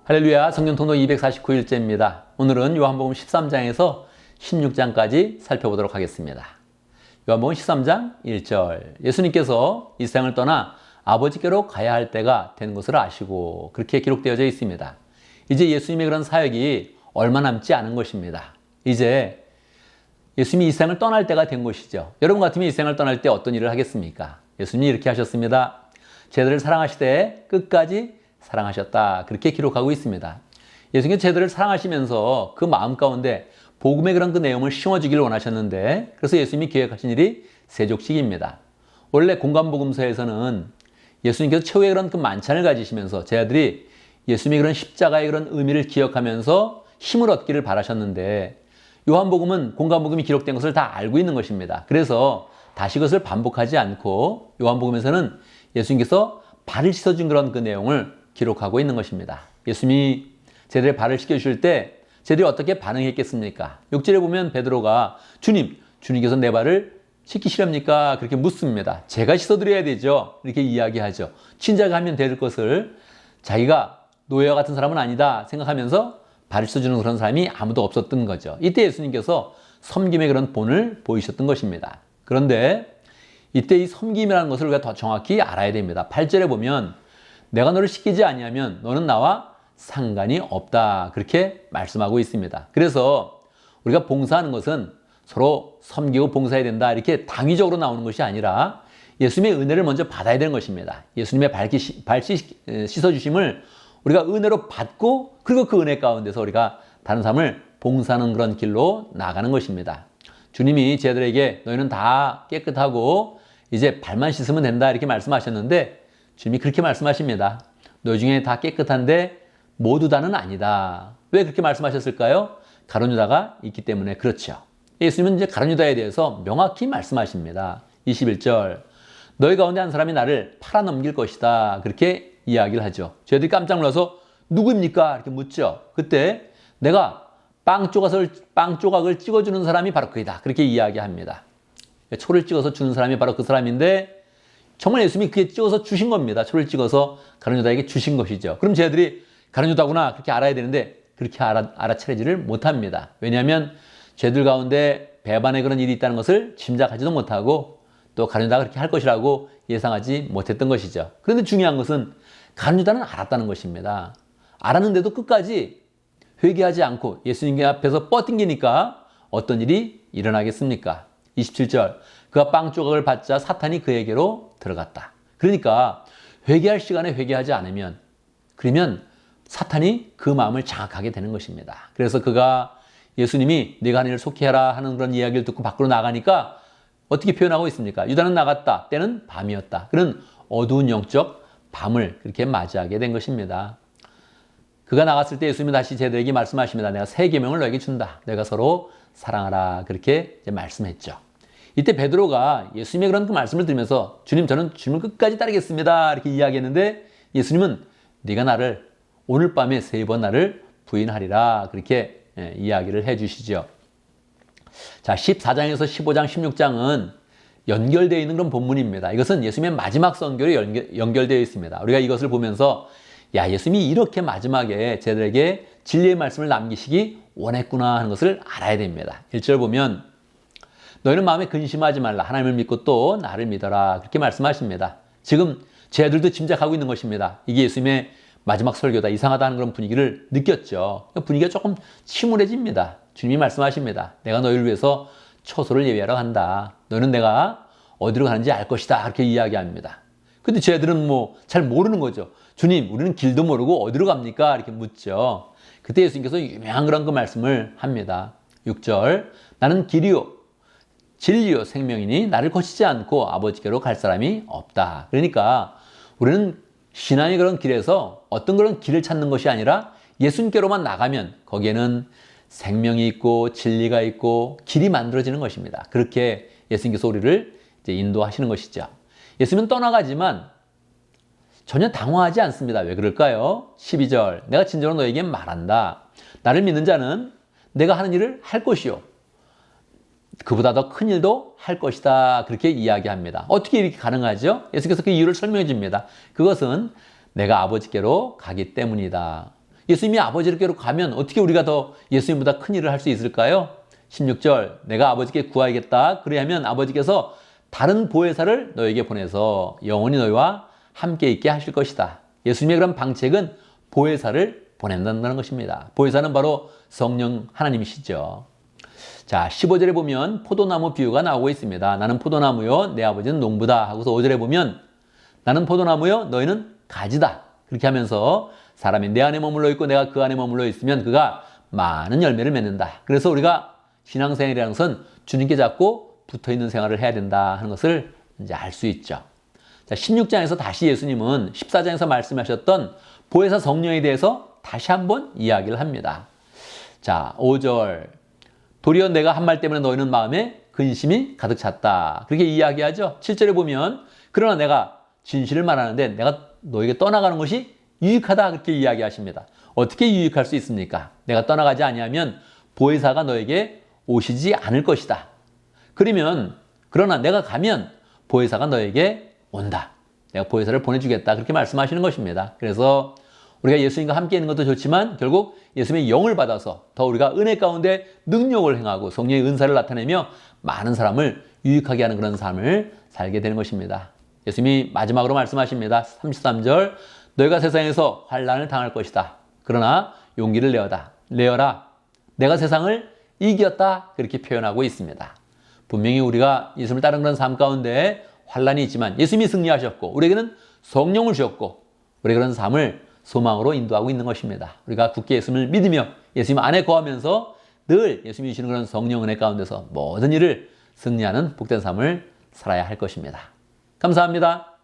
할렐루야, 성경통독 249일째입니다. 오늘은 요한복음 13장에서 16장까지 살펴보도록 하겠습니다. 요한복음 13장 1절, 예수님께서 이 세상을 떠나 아버지께로 가야 할 때가 된 것을 아시고, 그렇게 기록되어져 있습니다. 이제 예수님의 그런 사역이 얼마 남지 않은 것입니다. 이제 예수님이 이 세상을 떠날 때가 된 것이죠. 여러분 같으면 이 세상을 떠날 때 어떤 일을 하겠습니까? 예수님이 이렇게 하셨습니다. 제자들을 사랑하시되 끝까지 사랑하셨다. 그렇게 기록하고 있습니다. 예수님께서 제자들을 사랑하시면서 그 마음 가운데 복음의 그런 그 내용을 심어주기를 원하셨는데, 그래서 예수님이 계획하신 일이 세족식입니다. 원래 공관복음서에서는 예수님께서 최후의 그런 그 만찬을 가지시면서 제자들이 예수님의 그런 십자가의 그런 의미를 기억하면서 힘을 얻기를 바라셨는데, 요한복음은 공관복음이 기록된 것을 다 알고 있는 것입니다. 그래서 다시 그것을 반복하지 않고 요한복음에서는 예수님께서 발을 씻어준 그런 그 내용을 기록하고 있는 것입니다. 예수님이 제자들의 발을 씻겨주실 때 제자들이 어떻게 반응했겠습니까? 6절에 보면 베드로가 주님께서 내 발을 씻기시렵니까? 그렇게 묻습니다. 제가 씻어드려야 되죠. 이렇게 이야기하죠. 친자가 하면 될 것을 자기가 노예와 같은 사람은 아니다 생각하면서 발을 씻어주는 그런 사람이 아무도 없었던 거죠. 이때 예수님께서 섬김의 그런 본을 보이셨던 것입니다. 그런데 이때 이 섬김이라는 것을 우리가 더 정확히 알아야 됩니다. 8절에 보면 내가 너를 시키지 아니하면 너는 나와 상관이 없다. 그렇게 말씀하고 있습니다. 그래서 우리가 봉사하는 것은 서로 섬기고 봉사해야 된다. 이렇게 당위적으로 나오는 것이 아니라 예수님의 은혜를 먼저 받아야 되는 것입니다. 예수님의 발 씻어주심을 우리가 은혜로 받고, 그리고 그 은혜 가운데서 우리가 다른 사람을 봉사하는 그런 길로 나가는 것입니다. 주님이 제자들에게 너희는 다 깨끗하고 이제 발만 씻으면 된다 이렇게 말씀하셨는데, 주님이 그렇게 말씀하십니다. 너희 중에 다 깨끗한데 모두 다는 아니다. 왜 그렇게 말씀하셨을까요? 가룟 유다가 있기 때문에 그렇죠. 예수님은 이제 가룟 유다에 대해서 명확히 말씀하십니다. 21절, 너희 가운데 한 사람이 나를 팔아넘길 것이다. 그렇게 이야기를 하죠. 저희들이 깜짝 놀라서 누구입니까? 이렇게 묻죠. 그때 내가 빵 조각을 찍어주는 사람이 바로 그이다. 그렇게 이야기합니다. 초를 찍어서 주는 사람이 바로 그 사람인데, 정말 예수님이 그게 찍어서 주신 겁니다. 초를 찍어서 가룟 유다에게 주신 것이죠. 그럼 쟤들이 가룟 유다구나 그렇게 알아야 되는데 그렇게 알아차리지를 못합니다. 왜냐하면 쟤들 가운데 배반의 그런 일이 있다는 것을 짐작하지도 못하고, 또 가룟 유다가 그렇게 할 것이라고 예상하지 못했던 것이죠. 그런데 중요한 것은 가룟 유다는 알았다는 것입니다. 알았는데도 끝까지 회개하지 않고 예수님 앞에서 뻗팅기니까 어떤 일이 일어나겠습니까? 27절, 그가 빵 조각을 받자 사탄이 그에게로 들어갔다. 그러니까 회개할 시간에 회개하지 않으면, 그러면 사탄이 그 마음을 장악하게 되는 것입니다. 그래서 그가 예수님이 네가 하는 일을 속히 해라 하는 그런 이야기를 듣고 밖으로 나가니까 어떻게 표현하고 있습니까? 유다는 나갔다. 때는 밤이었다. 그런 어두운 영적 밤을 그렇게 맞이하게 된 것입니다. 그가 나갔을 때 예수님이 다시 제자들에게 말씀하십니다. 내가 새 계명을 너에게 준다. 내가 서로 사랑하라. 그렇게 이제 말씀했죠. 이때 베드로가 예수님의 그런 그 말씀을 들으면서 저는 주님을 끝까지 따르겠습니다. 이렇게 이야기했는데, 예수님은 네가 나를 오늘 밤에 3번 나를 부인하리라. 그렇게 이야기를 해 주시죠. 자, 14장에서 15장, 16장은 연결되어 있는 그런 본문입니다. 이것은 예수님의 마지막 선교로 연결되어 있습니다. 우리가 이것을 보면서 예수님이 이렇게 마지막에 제자들에게 진리의 말씀을 남기시기 원했구나 하는 것을 알아야 됩니다. 1절 보면 너희는 마음에 근심하지 말라. 하나님을 믿고 또 나를 믿어라. 그렇게 말씀하십니다. 지금 제자들도 짐작하고 있는 것입니다. 이게 예수님의 마지막 설교다. 이상하다 하는 그런 분위기를 느꼈죠. 분위기가 조금 침울해집니다. 주님이 말씀하십니다. 내가 너희를 위해서 처소를 예비하러 간다. 너희는 내가 어디로 가는지 알 것이다. 그렇게 이야기합니다. 근데 제자들은 잘 모르는 거죠. 주님, 우리는 길도 모르고 어디로 갑니까? 이렇게 묻죠. 그때 예수님께서 유명한 그런 그 말씀을 합니다. 6절, 나는 길이요 진리요 생명이니 나를 거치지 않고 아버지께로 갈 사람이 없다. 그러니까 우리는 신앙의 그런 길에서 어떤 그런 길을 찾는 것이 아니라 예수님께로만 나가면 거기에는 생명이 있고 진리가 있고 길이 만들어지는 것입니다. 그렇게 예수님께서 우리를 이제 인도하시는 것이죠. 예수님은 떠나가지만 전혀 당황하지 않습니다. 왜 그럴까요? 12절, 내가 진정으로 너에게 말한다. 나를 믿는 자는 내가 하는 일을 할 것이요 그보다 더 큰 일도 할 것이다. 그렇게 이야기합니다. 어떻게 이렇게 가능하죠? 예수께서 그 이유를 설명해 줍니다. 그것은 내가 아버지께로 가기 때문이다. 예수님이 아버지께로 가면 어떻게 우리가 더 예수님보다 큰 일을 할 수 있을까요? 16절, 내가 아버지께 구하겠다. 그리하면 아버지께서 다른 보혜사를 너에게 보내서 영원히 너희와 함께 있게 하실 것이다. 예수님의 그런 방책은 보혜사를 보낸다는 것입니다. 보혜사는 바로 성령 하나님이시죠. 자, 15절에 보면 포도나무 비유가 나오고 있습니다. 나는 포도나무요, 내 아버지는 농부다 하고서 5절에 보면 나는 포도나무요, 너희는 가지다. 그렇게 하면서 사람이 내 안에 머물러 있고 내가 그 안에 머물러 있으면 그가 많은 열매를 맺는다. 그래서 우리가 신앙생활이라는 것은 주님께 잡고 붙어있는 생활을 해야 된다 하는 것을 이제 알 수 있죠. 자, 16장에서 다시 예수님은 14장에서 말씀하셨던 보혜사 성령에 대해서 다시 한번 이야기를 합니다. 자, 5절. 도리어 내가 한 말 때문에 너희는 마음에 근심이 가득 찼다. 그렇게 이야기하죠. 7절에 보면 그러나 내가 진실을 말하는데 내가 너에게 떠나가는 것이 유익하다. 그렇게 이야기하십니다. 어떻게 유익할 수 있습니까? 내가 떠나가지 아니하면 보혜사가 너에게 오시지 않을 것이다. 그러나 내가 가면 보혜사가 너에게 온다. 내가 보혜사를 보내주겠다. 그렇게 말씀하시는 것입니다. 그래서 우리가 예수님과 함께 있는 것도 좋지만 결국 예수님의 영을 받아서 더 우리가 은혜 가운데 능력을 행하고 성령의 은사를 나타내며 많은 사람을 유익하게 하는 그런 삶을 살게 되는 것입니다. 예수님이 마지막으로 말씀하십니다. 33절, 너희가 세상에서 환난을 당할 것이다. 그러나 용기를 내어라. 내가 세상을 이겼다. 그렇게 표현하고 있습니다. 분명히 우리가 예수님을 따르는 그런 삶 가운데 환난이 있지만 예수님이 승리하셨고 우리에게는 성령을 주셨고 우리 그런 삶을 소망으로 인도하고 있는 것입니다. 우리가 굳게 예수님을 믿으며 예수님 안에 거하면서 늘 예수님이 주시는 그런 성령 은혜 가운데서 모든 일을 승리하는 복된 삶을 살아야 할 것입니다. 감사합니다.